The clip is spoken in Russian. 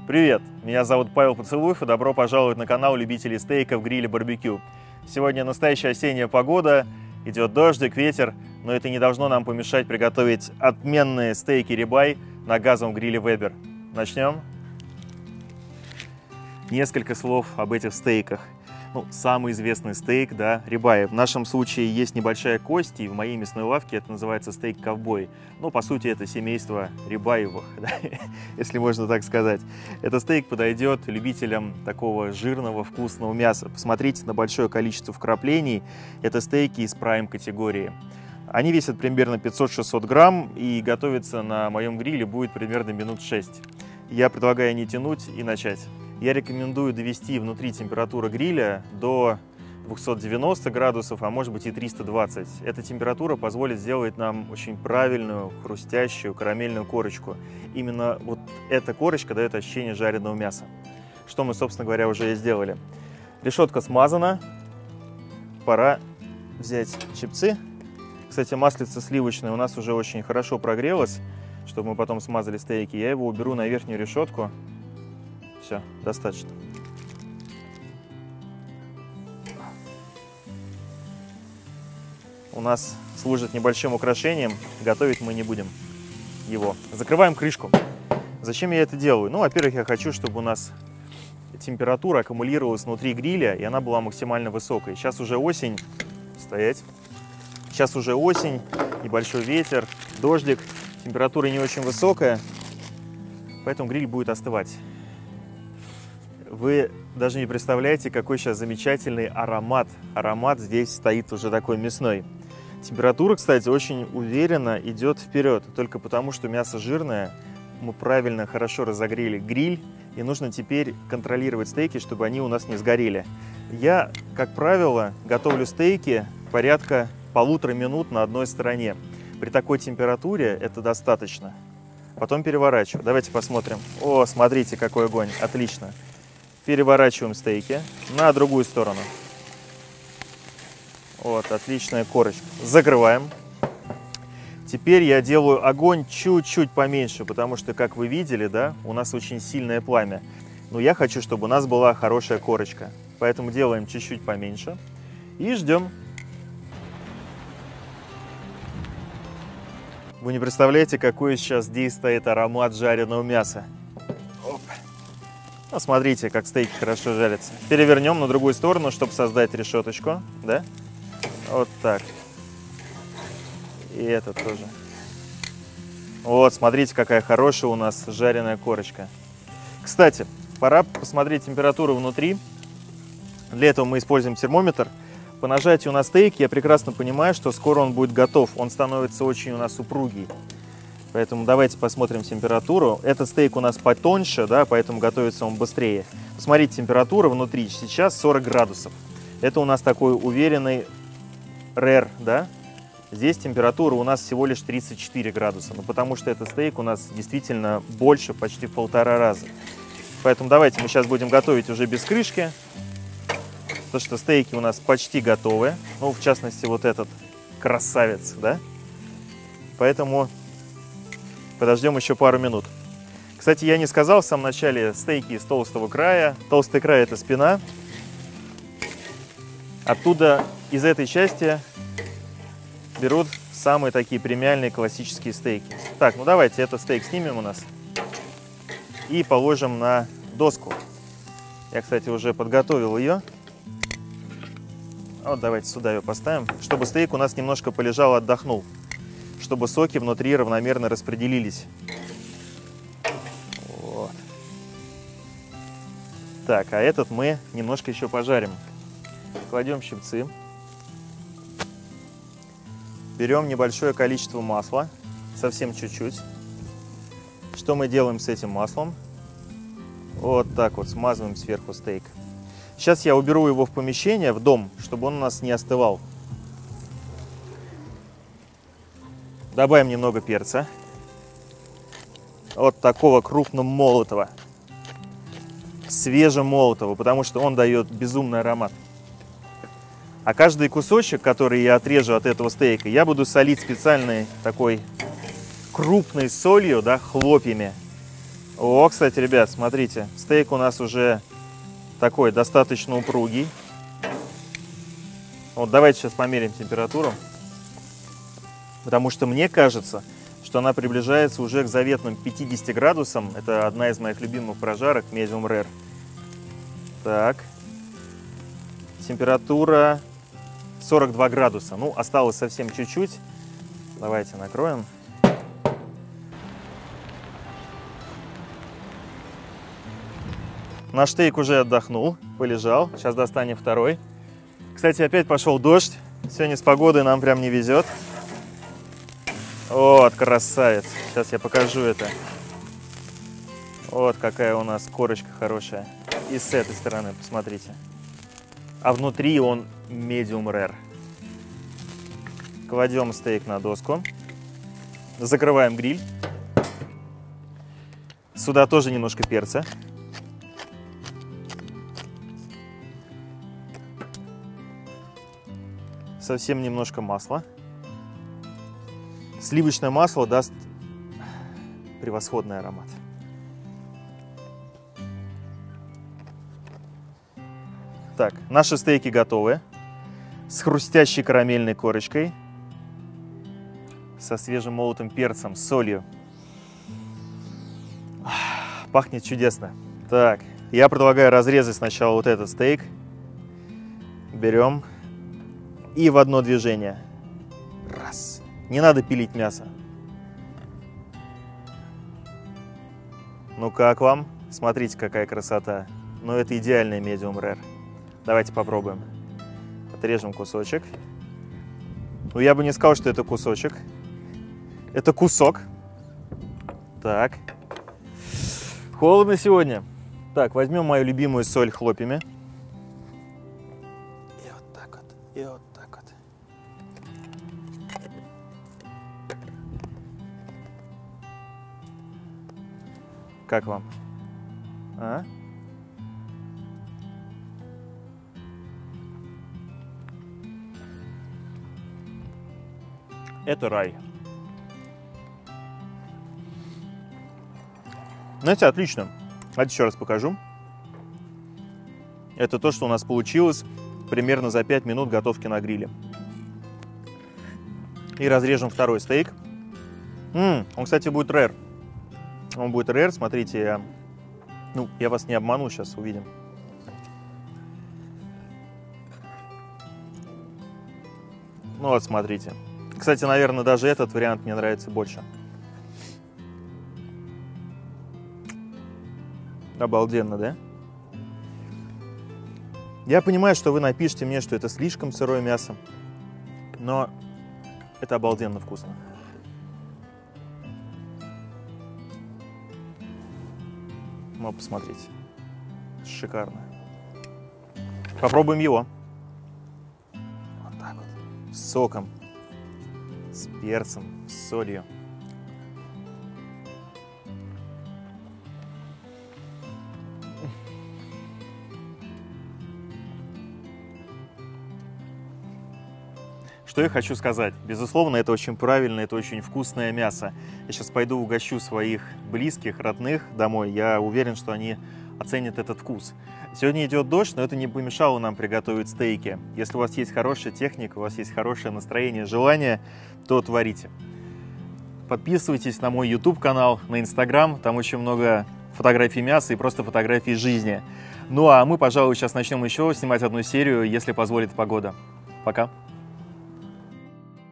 Привет! Меня зовут Павел Поцелуев, и добро пожаловать на канал любителей стейков, гриля, барбекю. Сегодня настоящая осенняя погода, идет дождик, ветер, но это не должно нам помешать приготовить отменные стейки рибай на газовом гриле Weber. Начнем. Несколько слов об этих стейках. Самый известный стейк, да, рибай. В нашем случае есть небольшая кость, и в моей мясной лавке это называется стейк-ковбой. По сути, это семейство рибаевых, да, если можно так сказать. Этот стейк подойдет любителям такого жирного, вкусного мяса. Посмотрите на большое количество вкраплений. Это стейки из прайм категории. Они весят примерно 500-600 грамм, и готовиться на моем гриле будет примерно минут 6. Я предлагаю не тянуть и начать. Я рекомендую довести внутри температуру гриля до 290 градусов, а может быть и 320. Эта температура позволит сделать нам очень правильную, хрустящую карамельную корочку. Именно вот эта корочка дает ощущение жареного мяса. Что мы, собственно говоря, уже и сделали. Решетка смазана. Пора взять щипцы. Кстати, маслице сливочное у нас уже очень хорошо прогрелось, чтобы мы потом смазали стейки. Я его уберу на верхнюю решетку. Все, достаточно. У нас служит небольшим украшением. Готовить мы не будем его. Закрываем крышку. Зачем я это делаю? Во-первых, я хочу, чтобы у нас температура аккумулировалась внутри гриля, и она была максимально высокой. Сейчас уже осень. Стоять. Сейчас уже осень, небольшой ветер, дождик. Температура не очень высокая, поэтому гриль будет остывать. Вы даже не представляете, какой сейчас замечательный аромат. Аромат здесь стоит уже такой мясной. Температура, кстати, очень уверенно идет вперед. Только потому, что мясо жирное, мы правильно, хорошо разогрели гриль. И нужно теперь контролировать стейки, чтобы они у нас не сгорели. Я, как правило, готовлю стейки порядка 1,5 минут на одной стороне. При такой температуре это достаточно. Потом переворачиваю. Давайте посмотрим. О, смотрите, какой огонь. Отлично. Переворачиваем стейки на другую сторону. Вот, отличная корочка. Закрываем. Теперь я делаю огонь чуть-чуть поменьше, потому что, как вы видели, да, у нас очень сильное пламя. Но я хочу, чтобы у нас была хорошая корочка. Поэтому делаем чуть-чуть поменьше и ждем. Вы не представляете, какой сейчас здесь стоит аромат жареного мяса. Смотрите, как стейки хорошо жарятся. Перевернем на другую сторону, чтобы создать решеточку. Да? Вот так. И это тоже. Вот, смотрите, какая хорошая у нас жареная корочка. Кстати, пора посмотреть температуру внутри. Для этого мы используем термометр. По нажатию на стейк я прекрасно понимаю, что скоро он будет готов. Он становится очень у нас упругий. Поэтому давайте посмотрим температуру. Этот стейк у нас потоньше, да, поэтому готовится он быстрее. Посмотрите, температура внутри сейчас 40 градусов. Это у нас такой уверенный рэр, да. Здесь температура у нас всего лишь 34 градуса. Потому что этот стейк у нас действительно больше, почти в 1,5 раза. Поэтому давайте мы сейчас будем готовить уже без крышки. Потому что стейки у нас почти готовы. В частности, вот этот красавец, да. Поэтому подождем еще пару минут. Кстати, я не сказал в самом начале, стейки из толстого края. Толстый край – это спина. Оттуда, из этой части, берут самые такие премиальные классические стейки. Так, давайте этот стейк снимем у нас и положим на доску. Я, кстати, уже подготовил ее. Вот давайте сюда ее поставим, чтобы стейк у нас немножко полежал, отдохнул. Чтобы соки внутри равномерно распределились. Вот. Так, а этот мы немножко еще пожарим. Кладем щипцы. Берем небольшое количество масла, совсем чуть-чуть. Что мы делаем с этим маслом? Вот так вот смазываем сверху стейк. Сейчас я уберу его в помещение, в дом, чтобы он у нас не остывал. Добавим немного перца. Вот такого крупномолотого. Свежемолотого, потому что он дает безумный аромат. А каждый кусочек, который я отрежу от этого стейка, я буду солить специальной такой крупной солью, да, хлопьями. О, кстати, ребят, смотрите, стейк у нас уже такой достаточно упругий. Вот давайте сейчас померим температуру, потому что мне кажется, что она приближается уже к заветным 50 градусам. Это одна из моих любимых прожарок, medium rare. Так, температура 42 градуса. Ну, осталось совсем чуть-чуть. Давайте накроем. Наш стейк уже отдохнул, полежал. Сейчас достанем второй. Кстати, опять пошел дождь. Сегодня с погодой нам прям не везет. Вот, красавец. Сейчас я покажу это. Вот какая у нас корочка хорошая. И с этой стороны, посмотрите. А внутри он medium rare. Кладем стейк на доску. Закрываем гриль. Сюда тоже немножко перца. Совсем немножко масла. Сливочное масло даст превосходный аромат. Так, наши стейки готовы. С хрустящей карамельной корочкой. Со свежим молотым перцем, с солью. Пахнет чудесно. Так, я предлагаю разрезать сначала вот этот стейк. Берем. И в одно движение. Раз. Не надо пилить мясо. Ну как вам? Смотрите, какая красота. Ну это идеальный medium rare. Давайте попробуем. Отрежем кусочек. Ну я бы не сказал, что это кусочек. Это кусок. Так. Холодно сегодня. Так, возьмем мою любимую соль хлопьями. И вот так вот. И вот так вот. Как вам? А? Это рай. Знаете, отлично. Давайте еще раз покажу. Это то, что у нас получилось примерно за 5 минут готовки на гриле. И разрежем второй стейк. Он, кстати, будет rare. Он будет rare, смотрите. Я вас не обману, сейчас увидим. Ну вот, смотрите. Кстати, наверное, даже этот вариант мне нравится больше. Обалденно, да? Я понимаю, что вы напишите мне, что это слишком сырое мясо, но это обалденно вкусно. Ну, посмотрите. Шикарно. Попробуем его. Вот так вот. С соком, с перцем, с солью. Что я хочу сказать? Безусловно, это очень правильно, это очень вкусное мясо. Я сейчас пойду угощу своих близких, родных домой. Я уверен, что они оценят этот вкус. Сегодня идет дождь, но это не помешало нам приготовить стейки. Если у вас есть хорошая техника, у вас есть хорошее настроение, желание, то творите. Подписывайтесь на мой YouTube-канал, на Instagram. Там очень много фотографий мяса и просто фотографий жизни. Ну а мы, пожалуй, сейчас начнем еще снимать одну серию, если позволит погода. Пока!